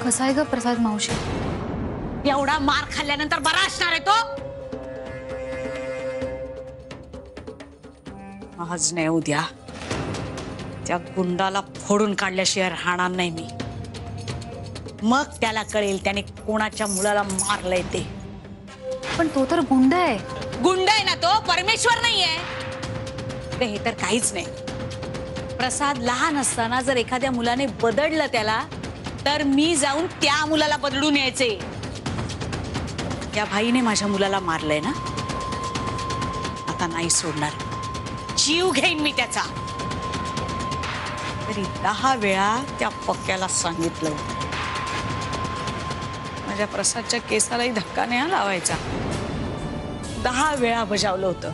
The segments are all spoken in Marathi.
कसा आहे ग प्रसाद मावशी? एवढा मार खाल्ल्यानंतर बरा असणार आहे तो? आज नाही उद्या त्या गुंडाला फोडून काढल्याशिवाय राहणार नाही मी. मग त्याला कळेल त्याने कोणाच्या मुलाला मारलंय ते. पण तो तर गुंड आहे. गुंड आहे ना तो, परमेश्वर नाहीये. हे तर काहीच नाही. प्रसाद लहान असताना जर एखाद्या मुलाने बदडलं त्याला, तर मी जाऊन त्या मुलाला बदलून यायचे. त्या भाईने माझ्या मुलाला मारलंय ना, आता नाही सोडणार. जीव घेईन मी त्याचा. तरी 10 वेळा त्या पक्क्याला सांगितलं, माझ्या प्रसादच्या केसालाही धक्का नाही लावायचा. 10 वेळा बजावलं होतं,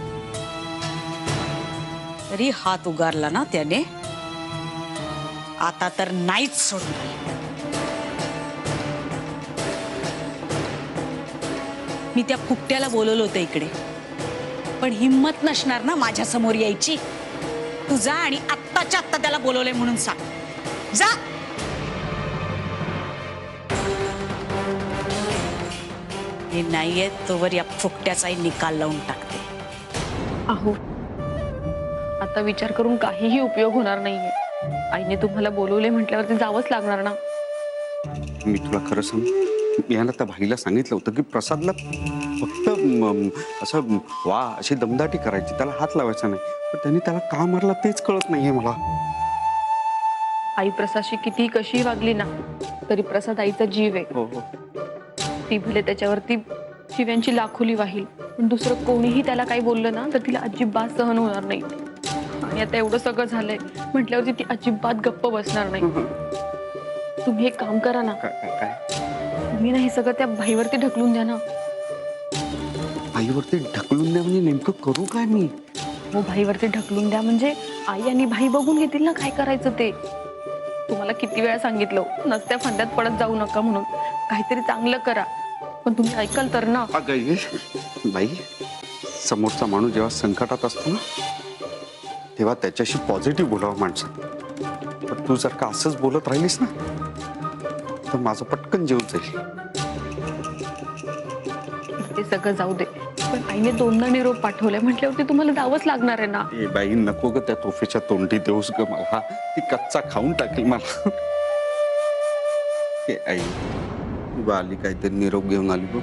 तरी हात उगारला ना त्याने. आता तर नाहीच सोडणार. मी त्या फुकट्याला बोलवलं होतं इकडे, पण हिम्मत नसणार ना माझ्या समोर यायची. तू जा आणि आत्ताच्या आत्ता त्याला बोलवलंय म्हणून सांग. जा. हे नाहीये तोवर या फुकट्याचाही निकाल लावून टाकते. अहो, आता विचार करून काहीही उपयोग होणार नाहीये. आईने तुम्हाला बोलवले म्हटल्यावरती जावंच लागणार ना. मी तुला खरं सांग, मी याला त्या भाईला सांगितलं होतं की प्रसादला फक्त असं वा अशी दमदाटी करायची, त्याला हात लावायचा नाही. पण त्यांनी त्याला का मारला तेच कळत नाहीये मला. आई प्रसादशी किती कशी वागली ना, तरी प्रसाद आईचा जीव आहे. हो हो. ती भले त्याच्यावरती शिव्यांची लाखोली वाहील, पण दुसरं कोणीही त्याला काही बोललं ना तर तिला अजिबात सहन होणार नाही. आणि आता एवढं सगळं झालंय म्हटल्यावरती ती अजिबात गप्प बसणार नाही. तुम्ही एक काम करा ना, काय तुम्ही ना हे सगळं त्या भाईवरती ढकलून द्या ना. आईवरती ढकलून द्या म्हणजे नेमकं करू काय मी? हो, भाईवरती ढकलून द्या म्हणजे आई आणि भाई बघून घेतील ना काय करायचं ते. तुम्हाला किती वेळा सांगितलं नसत्या फंद्यात पडत जाऊ नका म्हणून. काहीतरी चांगलं करा, पण तुम्ही ऐकाल तर ना. बाई, समोरचा माणूस जेव्हा संकटात असतो ना, तेव्हा त्याच्याशी पॉझिटिव्ह बोलावं माणसात. पण तू जर का असंच बोलत राहिलीस ना, तर माझं पटकन जीव जाईल. ते सगळं जाऊ दे, पण आईने 2दा निरोप पाठवलाय म्हटल्यावरती तुम्हाला जावंच लागणार आहे ना. ए बाई, नको ग त्या तोफेच्या तोंडी देऊस ग मला. ती कच्चा खाऊन टाकेल मला. ए आई, तू आली काहीतरी निरोप घेऊन आली बघ.